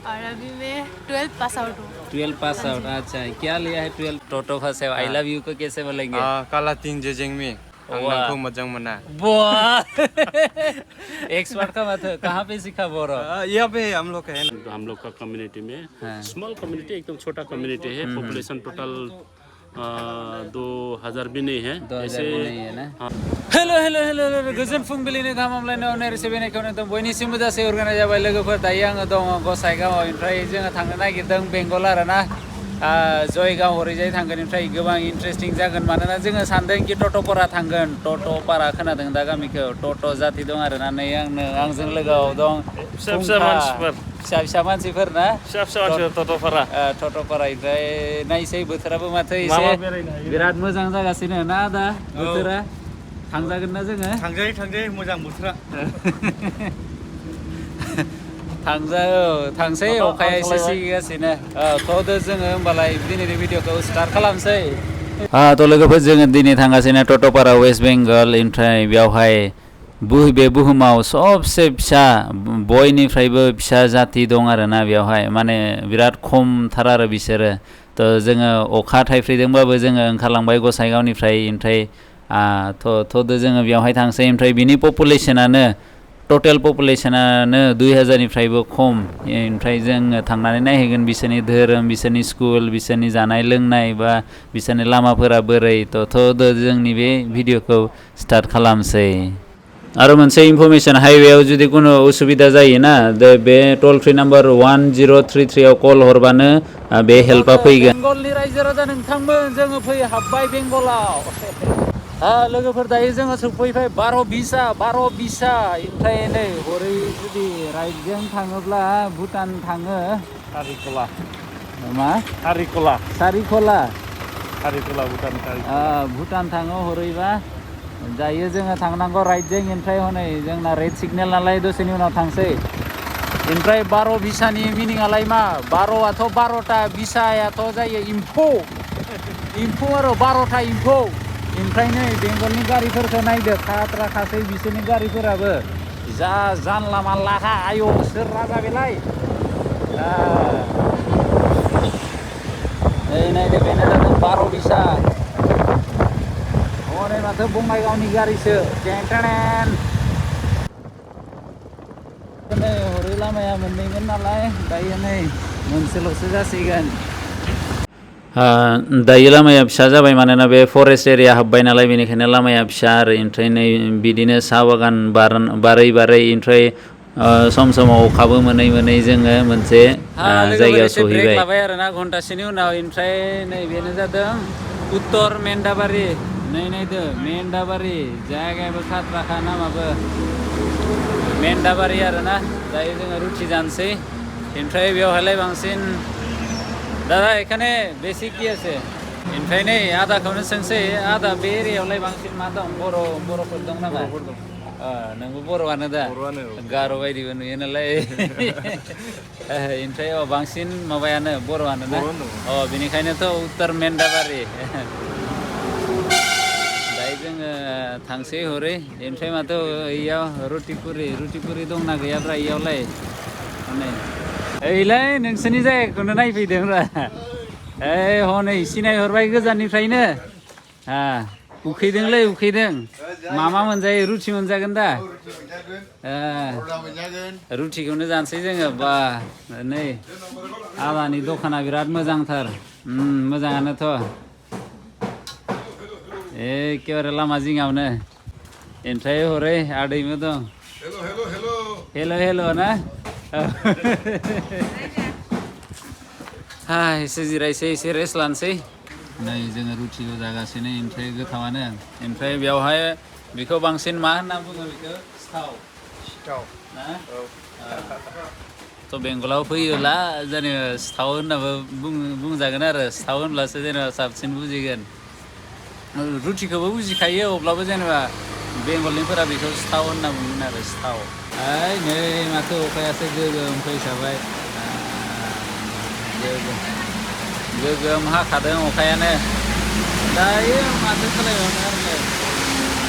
और अभी मैं 12th पास आउट हूँ। 12 पास आउट, अच्छा क्या लिया है 12 टोटो फंसे आई लव यू को कैसे बोलेंगे? काला तीन जेजेंग में नंखौ मजां मोना। वाह एक्सपर्ट का बात है, कहाँ पे सीखा बोरो? यहाँ पे हम लोग है ना, हम लोग का कम्युनिटी में स्मॉल कम्युनिटी, एकदम छोटा कम्युनिटी है। पॉपुलेशन टोटल 2000 भी नहीं है, 2000 नहीं है ना। हेलो हेलो हेलो हेलो गोजोन फुंबिलिनि गाहाम हामलायनायाव नैरोसिबिनायखौ नोंथां बयनिसिमबो जासि हरग्रोनाय जाबाय लोगोफोर। दायो आङो दङ गसाइगावआव, ओमफ्राय जोङो थांनो नागिरदों बेंगल आरोना। जयगाव हरैजाय थांगोन, ओमफ्राय गोबां इन्टारेस्टिं जागोन मानोना जोङो सानदों कि टट'पारा थांगोन। टट'पारा खोनादों दा गामिखौ, टट' जाति दं आरोना। नै आंजों लोगोआव दं फिसा फिसा मानसिफोर, फिसा फिसा मानसिफोर ना, फिसा फिसा मानसिफोर टट'पारा। टट'पारा ओमफ्राय नायसै बोथोराबो माथो एसे बिराद मोजां जागासिनो ना दा बोथोरा। थांजागोन ना जोङो? थांजायो मोजां बोथोरा। थांसै अखाया एसे सिगासिनो। थ' जोङो होमबालाय दिनैनि भिडिअखौ स्टार्ट खालामसै। थ' लोगोफोर जोङो दिनै थांगासिनो टट'पारा वेस्ट बेंगल। ओमफ्राय बेयावहाय बे बुहुमाव सबसे फिसा बयनिफ्रायबो फिसा जाति दं आरोना बेयावहाय, माने बिराद खमथार आरो बिसोरो। थ' जोङो अखा थाइफ्रिदोंबाबो जोङो ओंखारलांबाय गसाइगावनिफ्राय। ओमफ्राय थ' जोङो बेयावहाय थांसै। ओमफ्राय बिनि पपुलेसनानो टटेल पपुलेसनानो 2000निफ्रायबो खम। ओमफ्राय जोङो थांनानै नायहैगोन बिसोरनि धोरोम, बिसोरनि स्कुल, बिसोरनि जानाय लोंनाय बा बिसोरनि लामाफोरा बोरै। थ' जोंनि बे भिडिअखौ स्टार्ट खालामसै। आरो मोनसे इनफरमेसन, हाइवेआव जुदि कुनु उसुबिदा जायोना, बे टल फ्रि नाम्बार 1033 आव कल हरबानो बे हेल्पआ फैगोन। बेंगलनि रायजो राजा नोंथांमोन, जोङो हाबबाय बेंगलाव। लोगोफोर दायो जोङो सफैबाय 12 बिसा। ओमफ्राय नै हरै जुदि राइटजों थाङोब्ला भुटान थाङो। सारिखला मा सारिखला भुटान थाङो हरैबा। दायो जोङो थांनांगौ राइटजों, ओमफ्राय हनै जोंना रेड सिगनेल नालाय दसेनि उनाव थांसै। ओमफ्राय 12 बिसानि मिनिङालाय मा? 12आथ' 12टा, बिसायाथ' जायो एम्फौ आरो 12टा एम्फौ। ओमफ्राय नै बेंगलनि गारिफोरखौ नायदो, खाथ्राखासै बिसोरनि गारिफोराबो। जा जानला मानलाखा, आयौ सोर राजा बेलाय। नायदो बेनो जादों 12 बिसा। हनै माथो बङाइगावनि गारिसो। नै हरै लामाया मोननैमोन नालाय, दायो नै मोनसेल'सो जासिगोन। दायो लामाया फिसा जाबाय मानोना बे फरेस्ट एरिया हाबबाय नालाय, बेनिखायनो लामाया फिसा आरो। ओमफ्राय नै बिदिनो साहा बागान बारै ओमफ्राय सम समाव अखाबो मोनै जोङो मोनसे जायगायाव सहैबाय। ब्रेक लाबाय आरोना घन्टासेनि उनाव। ओमफ्राय नै बेनो जादों उत्तर मेन्दाबारि। नै नायदो मेन्दाबारि, जायगायाबो खाथ्राखा, नामाबो मेन्दाबारि आरोना। दायो जोङो रुटि जानोसै। ओमफ्राय बेवहायलाय बांसिन दादा एखाने बेसि কি আছে? ओमफ्राय नै आदाखौनो सोंसै, आदा बे एरियायावलाय बांसिन मा दं? बर'फोर दं नामा? नोंबो बर'आनो दा? गार' बायदिबो नुयो नालाय। ओमफ्राय बांसिन माबायानो बर'आनो ना? बेनिखायनोथ' उत्तर मेन्दाबारि। दायो जोङो थांसै हरै। ओमफ्राय माथो इयाव रुटिपुरि दंना गैयाब्रा इयावलाय? ओइलाय नोंसोरनि जायगाखौनो नायफैदों र'। हनै सिनायहरबाय गोजाननिफ्रायनो। उखैदोंलै उखैदों। मा मोनजायो? रुटि मोनजागोन दा? रुटिखौनो जानोसै जोङो। बा नै आदानि दखाना बिराद मोजांथार। मोजाङानोथ'। एखेबारे लामा जिङावनो। ओमफ्राय हरै आदैबो दं। हेल' ना? एसे जिरायसै, एसे रेस्ट लानोसै। नै जोङो रुटिखौ जागासिनो, ओमफ्राय गोथावानो। ओमफ्राय बेवहाय बेखौ बांसिन मा होनना बुङो? बेखौ सिथाव ना? थ' बेंगलाव फैयोब्ला जेनेबा सिथाव होननाबो बुंजागोन आरो। सिथाव होनब्लासो जेनेबा साबसिन बुजिगोन। रुटिखौबो बुजिखायो, अब्लाबो जेनेबा बेंगलनिफोरा बेखौ सिथाव होनना बुंगोन आरो, सिथाव। नै माथो अखायासो गोगोम फैखाबाय। गोगोम हाखादों अखायानो। दायो माथो खालायबावनो आरो,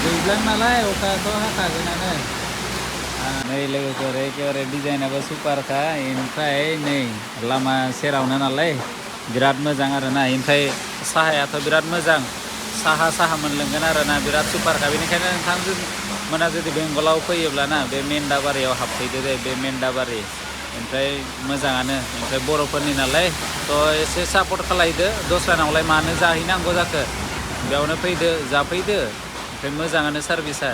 दैज्लां नालाय अखायाथ' हाखागोनानो। नै लोगोफोर एखेबारे डिजाइनाबो सुपारखा ओमफ्राय नै लामा सेरावनो नालाय बिराद मोजां आरोना ओमफ्राय साहायाथ' बिराद मोजां साहा मोनलोंगोन आरोना बिराद सुपारखा बेनिखायनो नोंथां मोना जुदि बेंगलाव फैयोब्लाना बे मेन्दाबारियाव हाबफैदो दे बे मेन्दाबारि ओमफ्राय मोजाङानो ओमफ्राय बर'फोरनि नालाय थ' एसे सापर्ट खालायदो दस्रानावलाय मानो जाहैनांगौ जाखो बेयावनो फैदो जाफैदो ओमफ्राय मोजाङानो सार्भिसा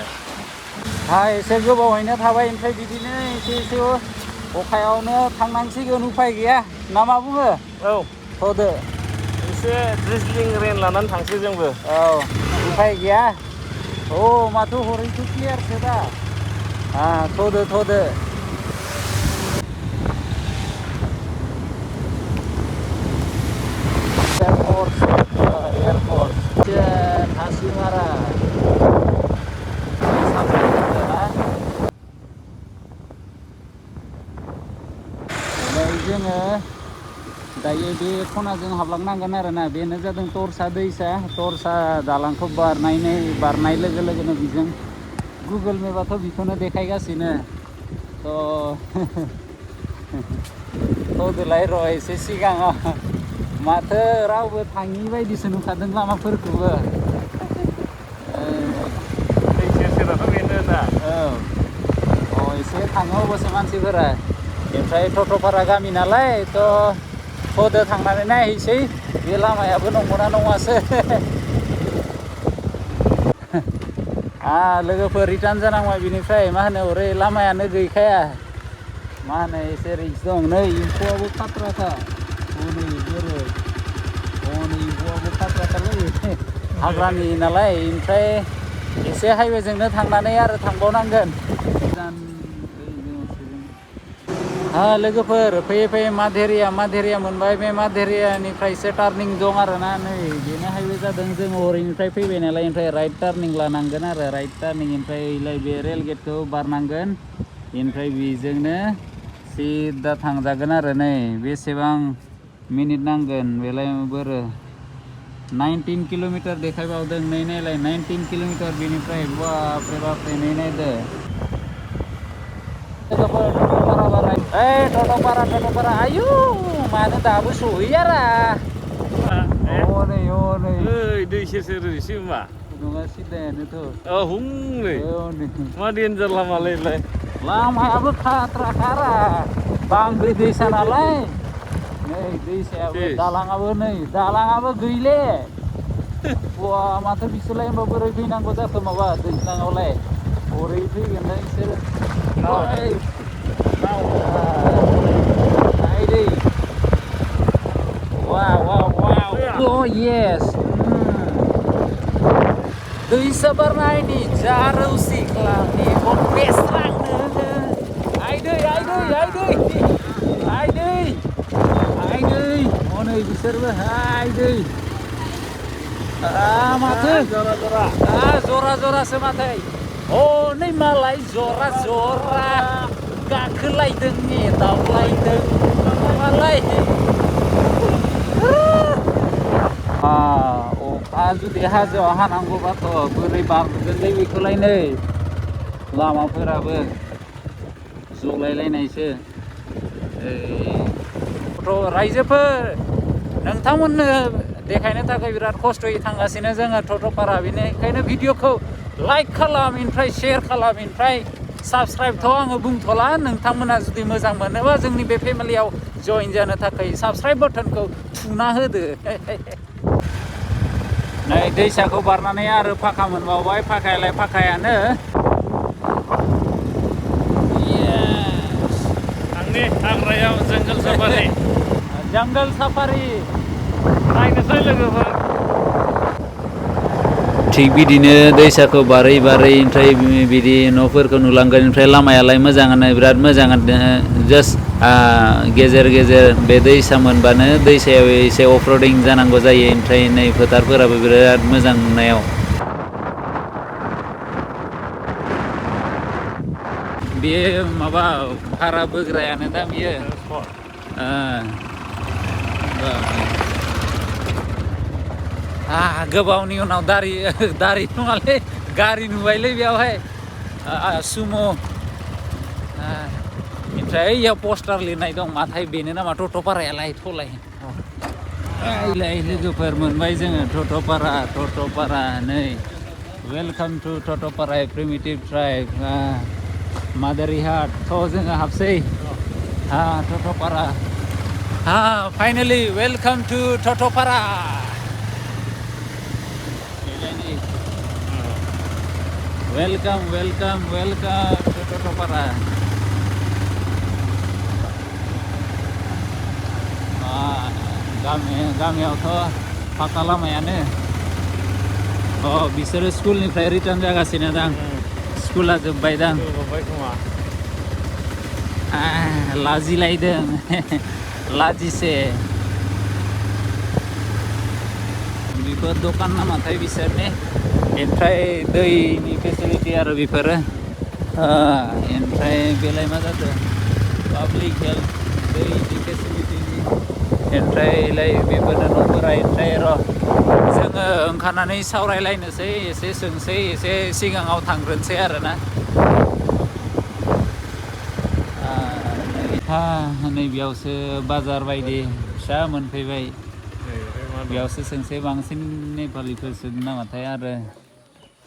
एसे गोबावैनो थाबाय ओमफ्राय बिदिनो एसे अखायावनो थांनांसिगोन उफाय गैया ना मा बुङो औ थ'दो एसे ड्रिजलिं रेन लानानै थांसै जोंबो औ उफाय गैया माथो हरैथ' क्लियारसो दा थ'दो एयारपर्ट हासिमारा जोङो दायो बे खनाजों हाबलांनांगोन आरोना बेनो जादों तर्सा दैसा तर्सा दालांखौ बारनाय लोगो लोगोनो बिजों गुगोल मेपआथ' बेखौनो देखायगासिनो थ'दोलाय र' एसे सिगाङाव माथो रावबो थाङि बायदिसो नुखादों लामाफोरखौबो दै सेर सेराथ' बेनो दा एसे थाङो अबसे मानसिफोरा ओमफ्राय टट'पारा गामि नालाय थ'दो थांनानै नायहैसै बे लामायाबो नंगौना नङासो लोगोफोर रिटार्न जानांबाय बिनिफ्राय मा होनो ओरै लामायानो गैखाया मा होनो एसे रिक्स दं नै एम्फौआबो खाथ्राखा नै एम्फौआबो खाथ्राखालै हाग्रानि नालाय ओमफ्राय एसे हाइवेजोंनो थांनानै आरो थांबावनांगोन लोगोफोर फैयै माधेरिया मोनबाय बे माधेरियानिफ्रायसो टार्निं दं आरोना नै बेनो हाइवे जादों जों हरैनिफ्राय फैबाय नालाय ओमफ्राय राइट टार्निं लानांगोन आरो राइट टार्निं ओमफ्राय बे रेल गेटखौ बारनांगोन ओमफ्राय बेजोंनो सिदा थांजागोन आरो नै बेसेबां मिनिट नांगोन बेलाय बोरो 19 किल'मिटार देखायबावदों नै नायलाय 19 किल'मिटार बेनिफ्राय बापरे नै नायदो टट'पारा आयु मानो दाबो सहैयारा नै दै सेर सेर एसे मा नङा सिदायानोथ' हंलै मा डेन्जार लामालै लामायाबो खारा बांग्रि दैसा नालाय नै दैसायाबो दालाङाबो गैले माथो बिसोरलाय होनबा बोरै फैनांगौ जाखो माबा दैज्लाङावलाय बोरै फैगोनलाय बिसोरो yes दैसा बारनायनि जारौ सिख्लानि बेस्रांनो आइदै नै बिसोरबो आइदै माथो जरासो माथो नै मालाय जरा गाखोलायदों दावलायदों मालाय जुदि हाजोआव हानांगौबाथ' बोरै बारगोनलै बेखौलाय नै लामाफोराबो जलायलायनायसो रायजोफोर नोंथांमोननो देखायनो थाखाय बिराद खस्थ'यै थांगासिनो जोङो टट'पारा बेनिखायनो भिडिअखौ लाइक खालाम ओमफ्राय शेयार खालाम ओमफ्राय साबस्क्राइबथ' आङो बुंथ'ला नोंथांमोना जुदि मोजां मोनोबा जोंनि बे फेमिलियाव जइन जानो थाखाय साबस्क्राइब बाटनखौ थुना होदो नै दैसाखौ बारनानै आरो फाखा मोनबावबाय फाखायालाय फाखायानो आंनि हाग्रायाव जंगल साफारि नायनोसै लोगोफोर थिग बिदिनो दैसाखौ बारै ओमफ्राय बिदि न'फोरखौ नुलांगोन ओमफ्राय लामायालाय मोजाङानो बिराद मोजाङानो जास्ट गेजेर बे दैसा मोनबानो दैसायाव एसे अफर'डिं जानांगौ जायो ओमफ्राय नै फोथारफोराबो बिराद मोजां नुनायाव बे माबा भारा बोग्रायानो दा बियो गोबावनि उनाव दारि नङालै गारि नुबायलै बेयावहाय सुम' ओमफ्राय इयाव पस्टार लिरनाय दं माथाय बेनो नामा टट'पारायालाय थलाय लोगोफोर मोनबाय जोङो टट'पारा नै welcome to Totopara primitive tribe Madarihat थ' जोङो हाबसै Totopara finally welcome to Totopara welcome to Totopara गामियावथ' फाका लामायानो बिसोरो स्कुलनिफ्राय रिटार्न जागासिनो दां स्कुला जोब्बाय दां लाजिलायदों लाजिसे बेफोर दखान नामाथाय बिसोरनि ओमफ्राय दैनि फेसिलिटि आरो बेफोरो ओमफ्राय बेलाय मा जादों पाब्लिक हेल्थ दैनि फेसिलिटिनि ओमफ्रायलाय बेफोरनो न'फोरा ओमफ्राय र' जोङो ओंखारनानै सावरायलायनोसै एसे सोंसै एसे सिगाङाव थांग्रोनोसै आरोना नैबेयावसो बाजार बायदि फिसा मोनफैबाय बेयावसो सोंसै बांसिन नेपालिफोरसो नामाथाय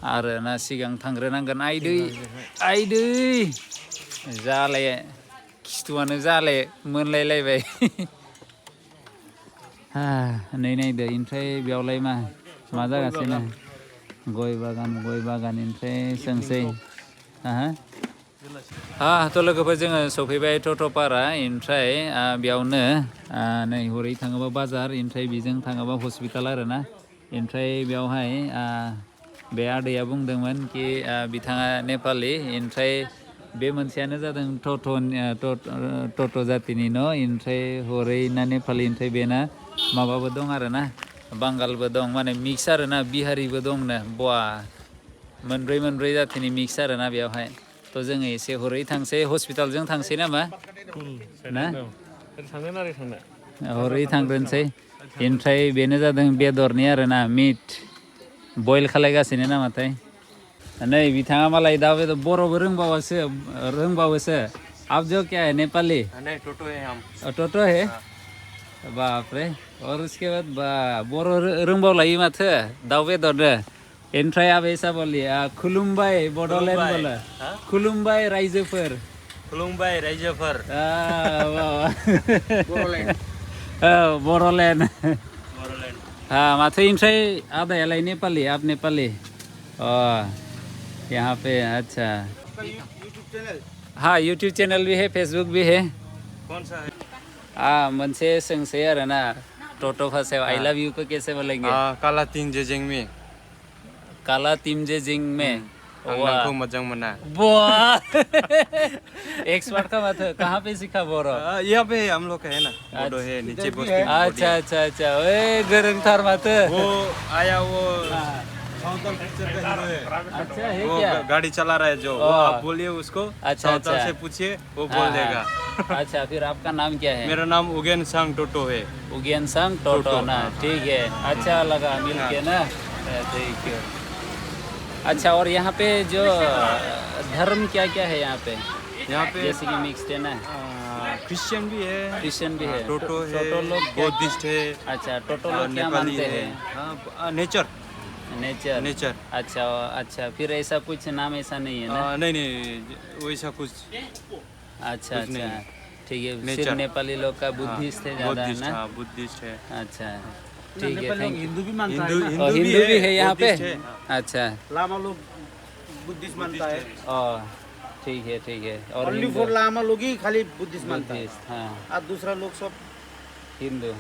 आरो ना सिगां थांग्रोनांगोन आइदै जाले खिथुआनो जाले मोनलायलायबाय नै नायदो ओमफ्राय बेयावलाय मा जागासिनो गय बागान ओमफ्राय सोंसै थ' लोगोफोर जोङो सफैबाय टट'पारा ओमफ्राय बेयावनो नै हरै थाङोबा बाजार ओमफ्राय बेजों थाङोबा हस्पिटाल आरोना ओमफ्राय बेयावहाय बे आदैया बुंदोंमोन कि बिथाङा नेपालि ओमफ्राय बे मोनसेयानो जादों टट' जातिनि न' ओमफ्राय हरै ना नेपालि ओमफ्राय बेना माबाबो दं आरोना बांगालबो दं माने मिक्स आरोना बिहारिबो दंनो बवा मोनब्रै जातिनि मिक्स आरोना बेयावहाय थ' जोङो एसे हरै थांसै हस्पिटालजों थांसै नामा ना हरै थांग्रोनोसै ओमफ्राय बेनो जादों बेदरनि आरोना मिट बयल खालायगासिनो नामाथाय नै बिथाङा मालाय दा बर'बो रोंबावोसो आप जो क्या है नेपाली नहीं टोटो है हम टोटो है बाप रे और उसके बाद बर' रोंबावलायो माथो दाउ बेदरनो ओमफ्राय आप ऐसा बोलिए खुलुमबाय बड'लेण्ड बोला खुलुमबाय रायजोफोर बर'लेण्ड माथो ओमफ्राय आदायालाय नेपालि आप नेपालि यहाँ पे अच्छा यूट्यूब चैनल भी है फेसबुक भी है कौन सा है मोनसे सोंसै आरोना टट' भाषायाव आई लव यू को कैसे बोलेंगे काला तीन जे जेंग में काला तिमजे जिं में नोंखौ मोजां मोना एक्सपर्ट का माथो कहाँ पे सीखा बोरो यहाँ पे हम लोग का है ना बोडो है नीचे अच्छा ओए गरंथार माथो वो आया वो साउथर्न पिक्चर का हीरो है अच्छा है वो क्या गाड़ी चला रहा है जो वो आप बोलिए उसको साउथर्न से पूछिए वो बोल देगा अच्छा फिर आपका नाम क्या है मेरा नाम उगेन सांग टोटो है उगेन सांग टोटो ना ठीक है अच्छा लगा मिलके ना थैंक यू अच्छा और यहाँ पे जो धर्म क्या है यहाँ पे जैसे कि मिक्स्ड है ना क्रिश्चियन भी है टोटो है लोग बौद्धिस्ट है अच्छा टोटो लोग क्या मानते हैं नेचर अच्छा फिर ऐसा कुछ नाम ऐसा नहीं है ना नहीं वैसा कुछ अच्छा ठीक है सिर्फ नेपाली लोग का बुद्धिस्ट है ज़्यादा है ना बुद्धिस्ट है अच्छा ठीक है हिंदू भी मानता है हिंदू भी है यहाँ पे अच्छा लामा लोग बुद्धिस्ट मानता है ठीक है और ओनली फॉर लामा लोग ही खाली बुद्धिस्ट मानता है हाँ और दूसरा लोग सब हिंदू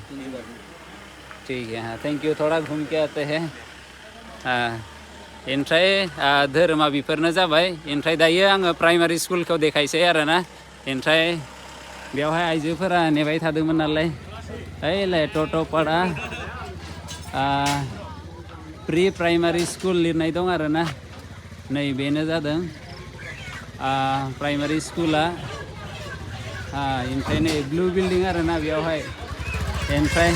ठीक है थैंक यू थोड़ा घूम के आते हैं ओमफ्राय धोरोमा बेफोरनो जाबाय ओमफ्राय दायो आङो प्राइमारि स्कुलखौ देखायसै आरोना ओमफ्राय बेवहाय आइजोफोरा नेबाय थादोंमोन नालाय ओइलाय टट'पारा प्रि प्राइमारि स्कुल लिरनाय दं आरोना नै बेनो जादों प्राइमारि स्कुला ओमफ्राय नै ब्लु बिल्डिं आरोना बेयावहाय ओमफ्राय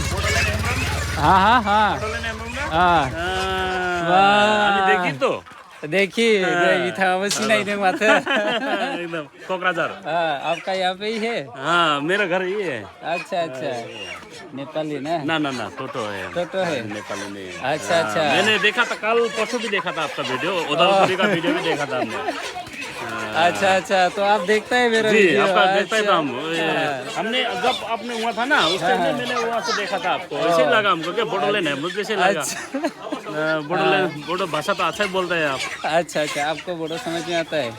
আমি দেখি তো देखिए बिथाङाबो सिनायदों माथो एकदम कोकराझार। आपका यहाँ पे ही है हाँ मेरा घर ये है। अच्छा अच्छा नेपाली ना ना टोटो है। टोटो है नेपाली नहीं है। अच्छा अच्छा मैंने देखा था कल परसों भी देखा था आपका वीडियो, उधलपुरी का वीडियो भी देखा था हमने। अच्छा अच्छा तो आप देखता है मेरा जी वीडियो आपका देखता ही था हम। अच्छा। हमने जब आपने हुआ था ना उस टाइम में मैंने वहाँ से देखा था आपको, ऐसे ही लगा हमको क्या बोडोलैंड है, मुझे ऐसे लगा। बोडोलैंड बोडो भाषा तो अच्छा ही बोलते हैं आप। अच्छा अच्छा आपको बोडो समझ में आता है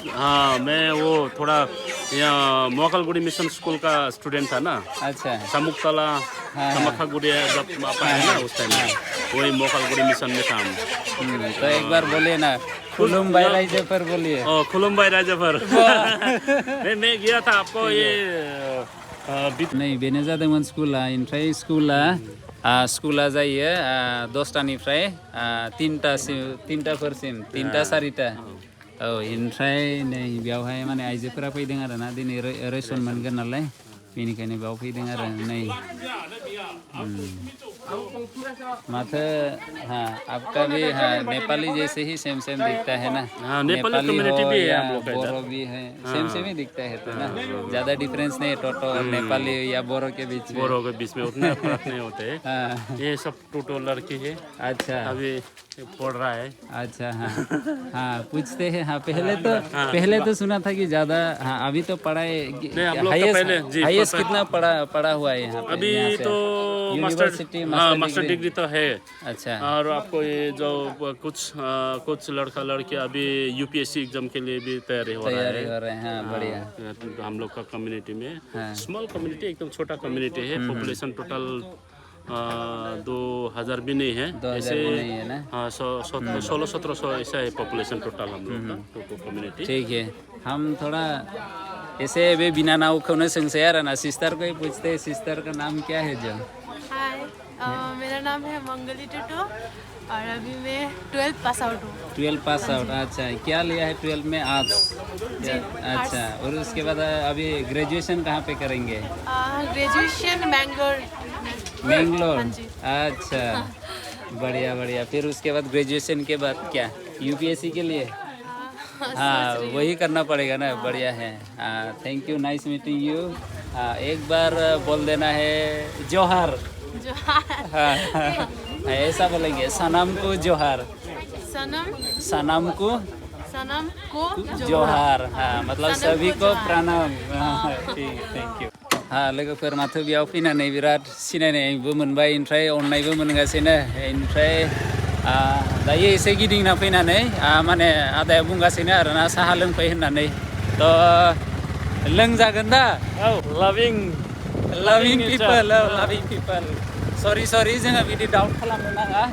हाँ मैं वो थोड़ा यहाँ मोकलगुडी मिशन स्कूल का स्टूडेंट था ना, अच्छा सामुकतला समखागुडी जब आप आए ना उस टाइम में वही मोकलगुडी मिशन में था हम। तो एक बार बोलिए ना खुलुम भाई राइजे पर बोलिए खुलुम भाई राजा पर। मैं गया था आपको ये नै बेनो जादोंमोन स्कुला ओमफ्राय स्कुला जायो 10टानिफ्राय 3टाफोरसिम 3टा 4टा औ ओमफ्राय नै बेयावहाय माने आइजोफोरा फैदों आरो ना दिनै रेसन मोनगोन नालाय बेनिखायनो बेयाव फैदों आरो नै माथो हाँ आपका भी हाँ नेपाली जैसे ही सेम दिखता है ना हाँ नेपाली कम्युनिटी भी है हम लोग का बोरो भी है सेम ही दिखता है तो ना ज़्यादा डिफरेंस नहीं टोटो और नेपाली या बोरो के बीच में उतना फर्क नहीं होते हैं। हाँ ये सब टोटो लड़की है अच्छा अभी पढ़ रहा है। अच्छा हाँ पूछते हैं हाँ पहले तो सुना था कि ज़्यादा हाँ अभी तो पढ़ाई हाईएस्ट कितना पढ़ा हुआ है यहाँ पे अभी तो यूनिवर्सिटी मास्टर डिग्री तो है। अच्छा और आपको ये जो कुछ लड़का लड़की अभी यूपीएससी एग्जाम के लिए भी तैयारी हो रहे हैं। हाँ बढ़िया हम लोग का कम्युनिटी में स्मॉल कम्युनिटी एकदम छोटा कम्युनिटी है। पॉपुलेशन टोटल 2000 भी नहीं है, ऐसे 1600-1700 ऐसा है पॉपुलेशन टोटल हम लोग का कम्युनिटी। ठीक है हम थोड़ा ऐसे अभी बिना नाव को संशय आ रहा ना सिस्टर को ही पूछते हैं सिस्टर का नाम क्या है जो हाय मेरा नाम है मंगली टूटू और अभी मैं 12th पास आउट हूँ। 12 पास आउट अच्छा क्या लिया है 12 में आर्ट्स अच्छा और उसके बाद अभी ग्रेजुएशन कहाँ पे करेंगे ग्रेजुएशन मैंगलोर अच्छा बढ़िया फिर उसके बाद ग्रेजुएशन के बाद क्या यूपीएससी के लिए हाँ वही करना पड़ेगा ना बढ़िया है thank you nice meeting you एक बार बोल देना है जोहार हाँ ऐसा बोलेंगे सनम को जोहार सनम को जोहार हाँ मतलब सभी को प्रणाम ठीक थैंक यू हाँ लोगोफोर माथो बेयाव फैनानै बिराद सिनायनायबो मोनबाय ओमफ्राय अननायबो मोनगासिनो ओमफ्राय दायो एसे गिदिंना फैनानै माने आदाया बुंगासिनो आरोना साहा लोंफै होननानै तो लोंजागोन दा लविं पिपल सरि जोङो बिदि डाउट खालामनो नाङा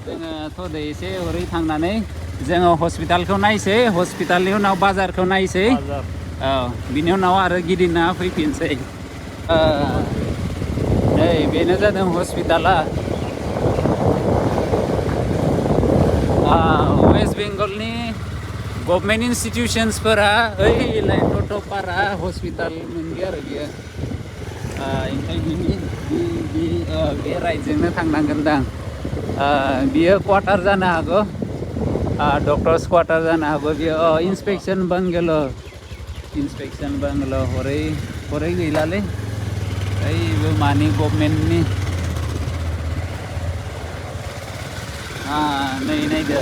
जोङोथ' एसे ओरै थांनानै जोङो हस्पिटालखौ नायसै हस्पिटालनि उनाव बाजारखौ नायसै औ बिनि उनाव आरो गिदिंना फैफिनसै नै बेनो जादों हस्पिटाला वेस्ट बेंगलनि गभर्नमेन्ट इन्स्टिटिउसन्सफोरा ओइलाय टट'पारा हस्पिटाल मोनगोन आरो बियो ओमफ्राय बे राइटजोंनो थांनांगोन दां बियो क्वार्टार जानो हागौ डक्टर्स क्वार्टार जानो हागौ बियो इन्सपेक्सन बांगलो हरै गैलालै ओइबो मानि गभर्नमेन्टनि नै नायदो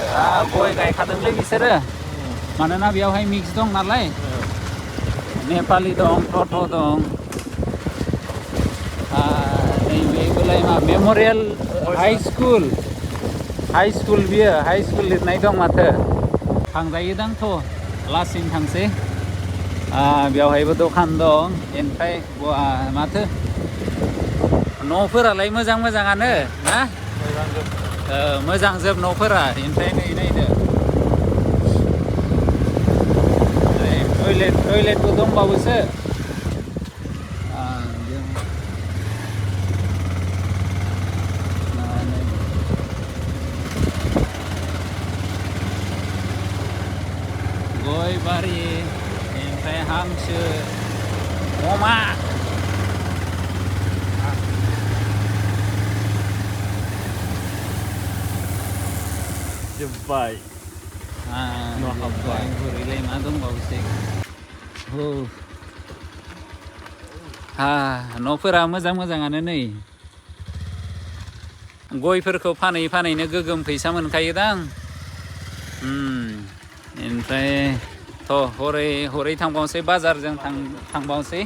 गय गायखादोंलै बिसोरो मानोना बेयावहाय मिक्स दं नालाय नेपालि दं टट' दं नैबेलाय मा मेम'रियेल हाई स्कुल बियो हाई स्कुल लिरनाय दं माथो थांजायोदांथ' लासैनो थांसै बेवहायबो दखान दं ओमफ्राय माथो न'फोरालाय मोजाङानो ना मोजां जोब न'फोरा ओमफ्राय नै नायदो टयलेटबो दंबावोसो गय बारि ओमफ्राय हांसो अमा जोब्बाय न' हाब्बाय हरैलाय मा दंबावोसै न'फोरा मोजाङानो नै गयफोरखौ फानैनो गोगोम फैसा मोनखायोदां ओमफ्राय हरै थांबावनोसै बाजारजों थांबावनोसै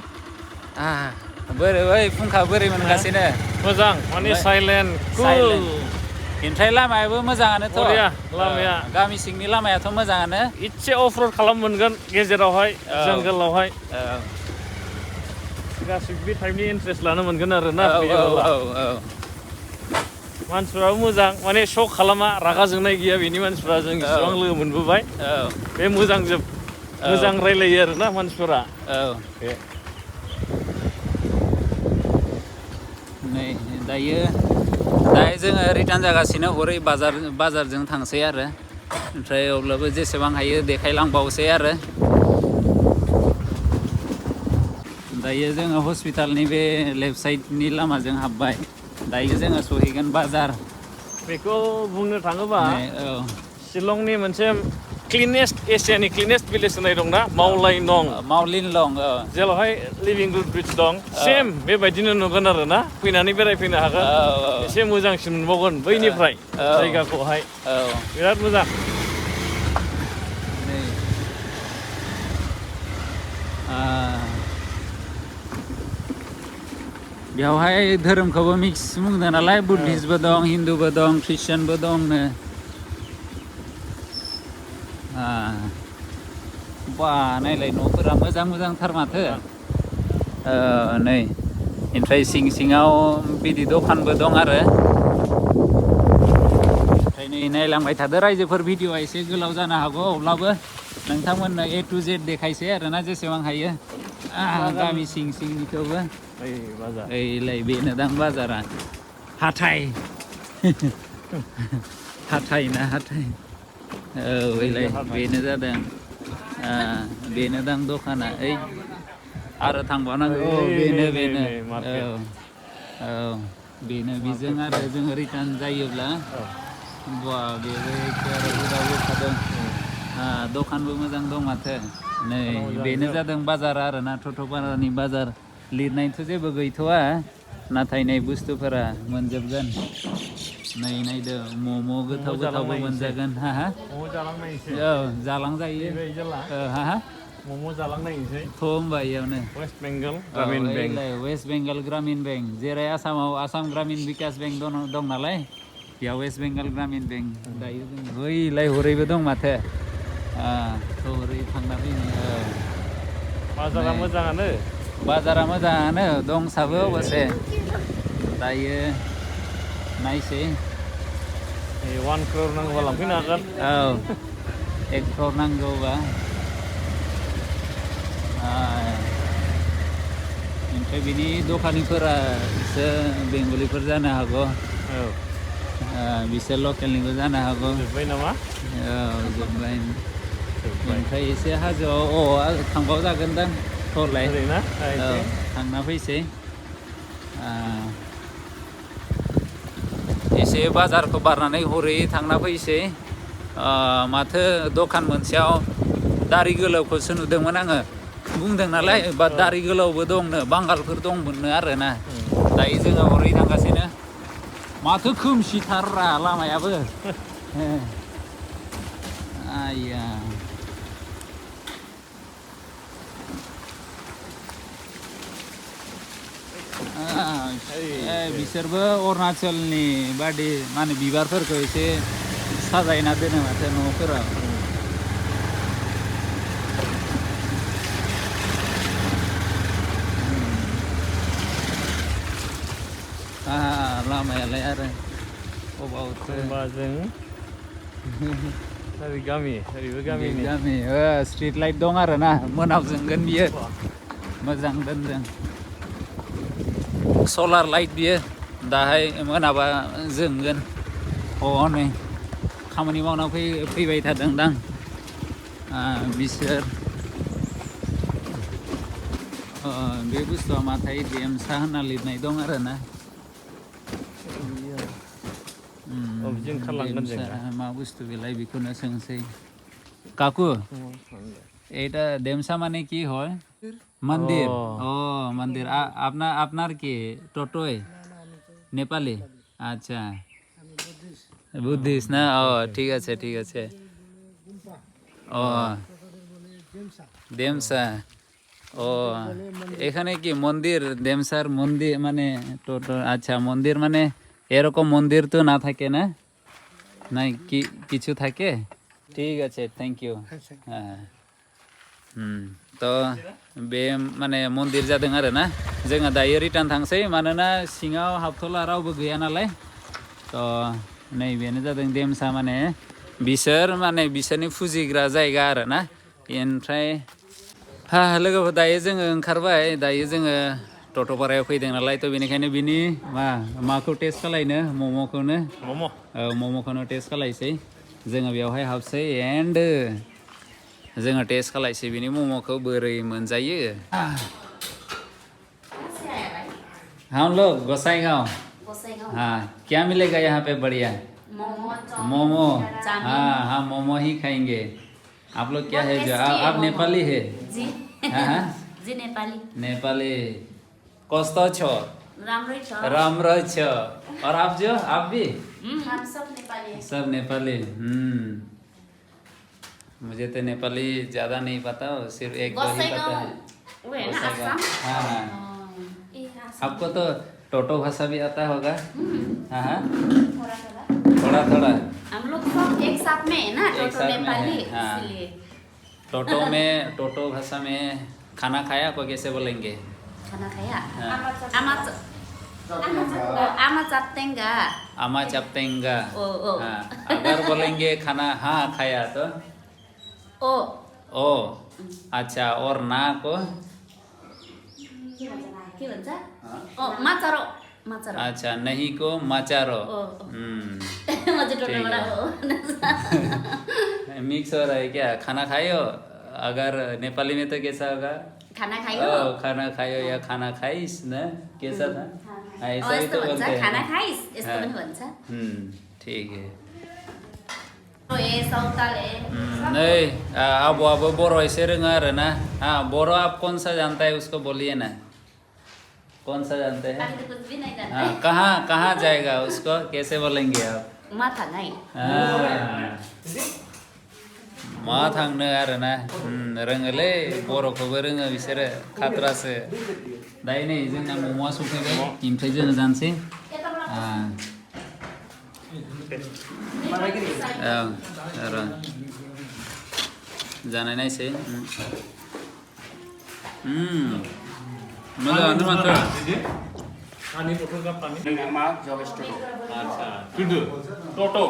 बोरै फुंखा बोरै मोनगासिनो मोजां माने साइलेन्ट कुल ओमफ्राय लामायाबो मोजाङानोथ' लामाया गामि सिंनि लामायाथ' मोजाङानो इसे अफ रड खालाम मोनगोन गेजेरावहाय जंगलावहाय गासिबो बे टाइपनि इन्ट्रेस्ट लानो मोनगोन आरो ना मानसिफ्राबो मोजां माने शक खालामा रागा जोंनाय गैया बेनि मानसिफ्रा जों इसेबां लोगो मोनबोबाय बे मोजां रायलायो आरो ना मानसिफोरा नै दायो जोङो रिटार्न जागासिनो हरै बाजारजों थांसै आरो ओमफ्राय अब्लाबो जेसेबां हायो देखायलांबावसै आरो दायो जोङो हस्पिटालनि बे लेफ्ट साइडनि लामाजों हाबबाय दायो जोङो सहैगोन बाजार बेखौ बुंनो थाङोबा शिलंनि मोनसे एसियानि क्लिनेस्ट भिलेज होननाय दंना मावलिनलं जेरावहाय लिभिं रुट ब्रिज दं सेम बेबायदिनो नुगोन आरो ना फैनानै बेरायफैनो हागोन एसे मोजांसिन मोनबावगोन बैनिफ्राय जायगाखौहाय बिराद मोजां बेवहाय धोरोमखौबो मिक्स बुंदों नालाय बुद्धिस्टबो दं हिन्दुबो दं ख्रिस्टियानबो दंनो बा नायलाय न'फोरा मोजांथार माथो नै ओमफ्राय सिङाव बिदि दखानबो दं आरो ओमफ्राय नै नायलांबाय थादो रायजोफोर भिडिअआ एसे गोलाव जानो हागौ अब्लाबो नोंथांमोननो A to Z देखायसै आरोना जेसेबां हायो गामि सिंनिखौबो ओइलाय बेनो दां बाजारा हाथाय ओइलाय बेनो जादों बेनो दां दखाना ओइ आरो थांबावनांगौ बेनो बेनो बेजों आरो जोङो रिटार्न जायोब्ला बा बेबो एखेबारे गोदाव थादों दखानबो मोजां दं माथो नै बेनो जादों बाजार आरोना टट'पारानि बाजार लिरनायथ' जेबो गैथ'वा नाथाय नै बुस्थुफोरा मोनजोबगोन नै नायदो मम' गोथावबो मोनजागोन जालांजायो मम' जालांनायसै थ' होनबा इयावनो वेस्ट बेंगल ग्रामिन बेंक जेरै आसामाव आसाम ग्रामिन बिकास बेंक दं नालाय बेयाव वेस्ट बेंगल ग्रामिन बेंक दायो जों बैलाय हरैबो दं माथो हरै थांना फैनो बाजारा मोजाङानो दंसाबो अबसे दायो नायसै 1 crore नांगौबा लांफैनो हागोन 1 crore नांगौबा ओमफ्राय बिनि दखानिफोरासो बेंगलिफोर जानो हागौ बिसोर लकेलनिबो जानो हागौ जोब्बाय नामा जोब्बाय ओमफ्राय एसे हाजोआव थांबाव जागोनदां थरलाय थांना फैसै एसे बाजारखौ बारनानै हरै थांना फैसै माथो दखान मोनसेयाव दारि गोलावखौसो नुदोंमोन आङो बुंदों नालाय दारि गोलावबो दंनो बांगालफोर दंमोननो आरोना दायो जोङो हरै थांगासिनो माथो खोमसिथाररा लामायाबो आइया बिसोरबो अरुणाचलनि बादि माने बिबारफोरखौ एसे साजायना दोनो माथो न'फोराव लामायालाय आरो अबावथो जों ओरै गामि स्ट्रिट लाइट दं आरोना मोनाव जोंगोन बियो मोजां दोनदों सलार लाइट बियो दाहाय मोनाबा जोंगोन हनै खामानि मावना फैबाय थादोंदां बिसोर बे बुस्थुआ माथाय देमसा होनना लिरनाय दं आरोना बिदिनो ओंखारलांगोन जों मा बुस्थु बेलाय बेखौनो सोंसै काकु এটা দেমসা মানে কি হয় মন্দির ও মন্দির আপনার কি টোটোয় নেপালি আচ্ছা বুদ্ধিস্ট না ও ঠিক আছে ও দেমসা ও এখানে কি মন্দির দেমসার মন্দির মানে টোটো আচ্ছা মন্দির মানে এরকম মন্দির তো না থাকে না নাই কি কিছু থাকে ঠিক আছে থ্যাংক ইউ হ্যাঁ তো बे माने मन्दिर जादों आरो ना जोङो दायो रिटार्न थांसै मानोना सिङाव हाबथ'ला रावबो गैया नालाय तो नैबेनो जादों देमसा माने बिसोरनि फुजिग्रा जायगा आरो ना ओमफ्राय लोगोफोर दायो जोङो ओंखारबाय दायो जोङो टट'पारायाव फैदों नालाय तो बेनिखायनो बिनि माखौ टेस्ट खालायनो मम'खौनो टेस्ट खालायसै जोङो बेवहाय हाबसै एन्ड जोङो टेस्ट खालायसै बिनि मम'खौ बोरै मोनजायो हम लोग गोसाईगांव हाँ क्या मिलेगा यहाँ पे बढ़िया मोमो हाँ मोमो ही खाएंगे आप लोग क्या है जो आप नेपाली है जी हाँ जी नेपाली कस्तो छो राम्रो छो और आप भी हम सब नेपाली हैं सब नेपाली मुझे तो नेपाली ज़्यादा नहीं पता सिर्फ एक दो ही पता है वो है ना आसाम हाँ आपको तो टोटो भाषा भी आता होगा हाँ थोड़ा हम लोग सब एक साथ में है ना एक टोटो साथ में नेपाली है, हाँ। इसलिए टोटो भाषा में खाना खाया को कैसे बोलेंगे खाना खाया हाँ। आमा चाप्तेंगा आमा चपतेंगा ओ ओ हाँ अगर बोलेंगे खाना हाँ खाया तो ओ अच्छा और ना को के भन्छ ओ माचारो अच्छा नहीं को माचारो म चाहिँ टोटोबाट हो मिक्स हो रहा है क्या खाना खायो अगर नेपाली में तो कैसा होगा खाना खायो खाना खायो या खाना खाइस न कैसा था ऐसा ही यस्तो तो भन्छ बोलते हैं खाना खाइस यस्तो पनि भन्छ ठीक है ए सौताले नहीं अब बोरो ऐसे रंगा रहे ना हाँ बोरो आप कौन सा जानता है उसको बोलिए ना कौन सा जानते हैं पानी तो कुछ भी नहीं जानते हाँ कहाँ जाएगा उसको कैसे बोलेंगे आप माथा नहीं मा थांनो आरोना रोङोलै बर'खौबो रोङो बिसोरो खात्रासो दायो नै जोंना मम'आ सफैबाय ओमफ्राय जोङो जानोसै र' जानाय नायसै मोजाङानो माथो पानी बोतल का पानी अच्छा किन्तु टोटो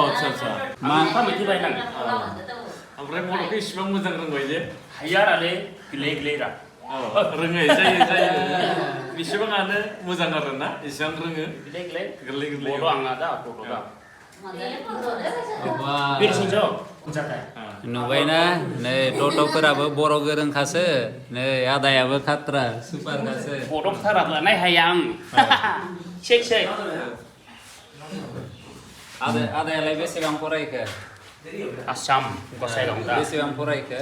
अच्छा मा बिदि बायनांगौ ओमफ्राय बर'खौ इसिबां मोजां रोंबाय जे हायाराले गोरलै गोरलैरा रोङै जायो इसिबाङानो मोजां आरोना इसिबां रोङो गोरलै गोरलै गोरलै बर' आंना दा टोटोगा अबा बिरसिंजो जाथाय नुबायना नै टट'फोराबो बर' गोरोंखासो नै आदायाबो खात्रा सुपारखासो बर' थाराब्ला नाय हाया आं चेक चेक आदायालाय बेसेबां फरायखो आसाम गसाइगाव दा बेसेबां फरायखो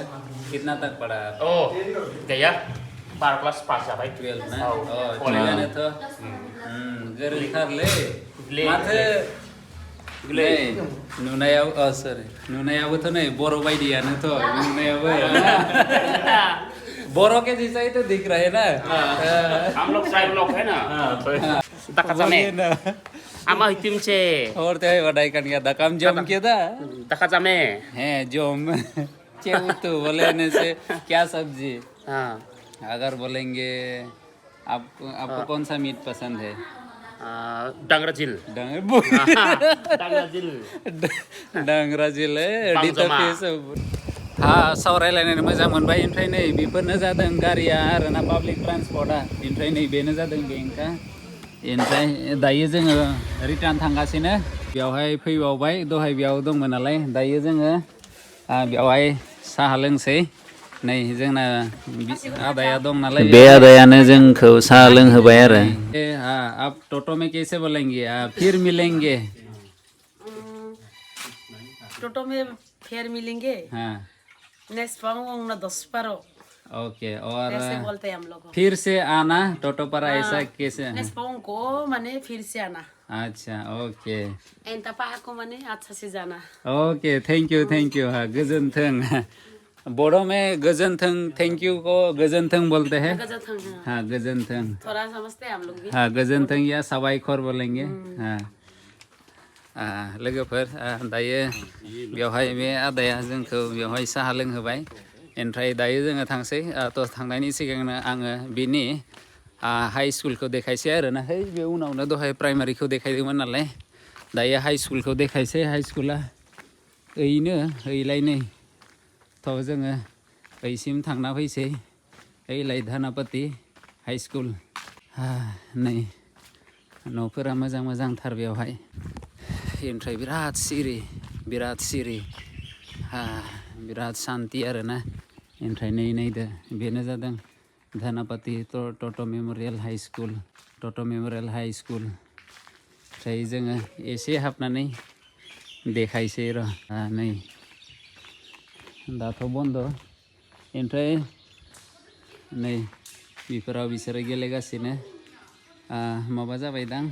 कितना तक पढ़ा अ गैया 12 क्लास पास जाबाय 12 ना थिगानोथ' गोरोंथारलै माथो नुनायाबोथ' नै बर' बायदियानोथ' नुनायाबो बर' के जैसा ही तो दिख रहा है ना हम लोग ट्राइब लोग है ना दाका जामे आमा हितिमचे और ते वडाई kan ya dakam jom kita दाका जामे है jom तो बोले ने से क्या सब्जी हां अगर बोलेंगे आपको कौन सा मीट पसंद है डांगरा जिल डांगरा जिल हा सावरायलायनानै मोजां मोनबाय ओमफ्राय नै बेफोरनो जादों गारिया आरोना पाब्लिक ट्रान्सपर्टआ ओमफ्राय नै बेनो जादों बेंकआ ओमफ्राय दायो जोङो रिटार्न थांगासिनो बेवहाय फैबावबाय दहाय बेयाव दंमोन नालाय दायो जोङो बेवहाय साहा लोंसै नै जोंना आदाया दं नालाय बे आदायानो जोंखौ साहा लोंहोबाय आरो आप टोटो में कैसे बोलेंगे फिर मिलेंगे टोटो में फेयर मिलेंगे हाँ नेक्स्ट पाऊँ ना 10 पारो ओके और ऐसे बोलते हैं हम लोग को फिर से आना टोटो पर ऐसा कैसे नेक्स्ट पाऊँ को माने फिर से आना अच्छा ओके एंता पाहा को माने अच्छा से जाना ओके थैंक यू हाँ गोजोन्थों बोडो में गोजोन्थों थैंक यू को गोजोन्थों बोलते हैं गजब हाँ गोजोन्थों थोड़ा समझते हैं हम लोग भी हाँ गोजोन्थों या साबायखर बोलेंगे हाँ लोगोफोर दायो बेवहाय बे आदाया जोंखौ बेवहाय साहा लोंहोबाय ओमफ्राय दायो जोङो थांसै थ' थांनायनि सिगांनो आङो बिनि हाई स्कुलखौ देखायसै आरोना है बे उनावनो दहाय प्राइमारिखौ देखायदोंमोन नालाय दायो हाई स्कुलखौ देखायसै हाई स्कुला ओइलाय नै थ' जोङो ओइसिम थांना फैसै ओइलाय धानापति हाई स्कुल नै न'फोरा मोजांथार बेवहाय ओमफ्राय बिराद सिरि बिराद शान्ति आरोना ओमफ्राय नै नायदो बेनो जादों धानापति टट' मेम'रियेल हाई स्कुल ओमफ्राय जोङो एसे हाबनानै देखायसै र' नै दाथ' बन्द' ओमफ्राय नै बेफोराव बिसोरो गेलेगासिनो माबा जाबायदां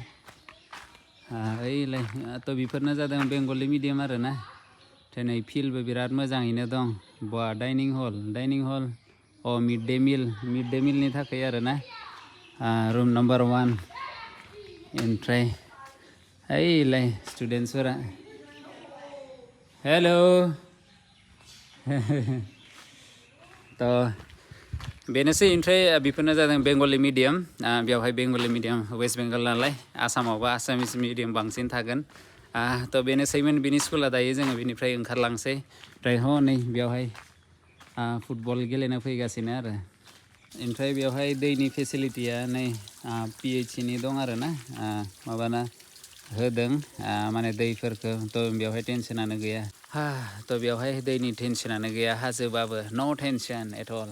ओइलाय थ' बेफोरनो जादों बेंगलि मिडियाम आरोना ओमफ्राय नै फिल्डबो बिराद मोजाङैनो दं बा डाइनिं हल मिड डे मिलनि थाखाय आरोना रुम नाम्बार 1 ओमफ्राय ओइलाय स्टुडेन्टसफोरा हेल' थ' बेनोसै ओमफ्राय बेफोरनो जादों बेंगलि मिडियाम बेवहाय बेंगलि मिडियाम वेस्ट बेंगल नालाय आसामावबा आसामिस मिडियाम बांसिन थागोन थ' बेनोसैमोन बिनि स्कुला दायो जोङो बिनिफ्राय ओंखारलांसै ओमफ्राय नै बेवहाय फुटबल गेलेनो फैगासिनो आरो ओमफ्राय बेवहाय दैनि फेसिलिटिया नै PHCनि दं आरोना माबाना होदों माने दैफोरखौ थ' बेवहाय टेनसनानो गैया थ' बेवहाय दैनि टेनसनानो गैया हाजोबाबो न' टेनसन एट अल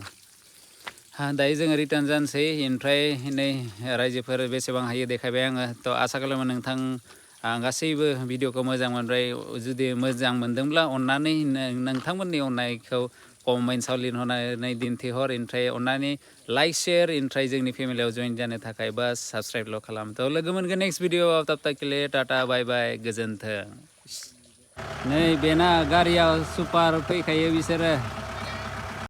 दायो जोङो रिटार्न जानोसै ओमफ्राय नै रायजोफोर बेसेबां हायो देखायबाय आङो थ' आसा खालामो नोंथां गासैबो भिडिअखौ मोजां मोनबाय जुदि मोजां मोनदोंब्ला अननानै नोंथांमोननि अननायखौ कमेन्ट्सआव लिरहरनानै दिन्थिहर ओमफ्राय अननानै लाइक शेयार ओमफ्राय जोंनि फेमिलियाव जइन जानो थाखाय बास साबस्क्राइबल' खालाम थ' लोगो मोनगोन नेक्स्ट भिडिअआव तब तक के लिए टाटा बाय बाय गोजोन्थों नै बेना गारियाव सुपार फैखायो बिसोरो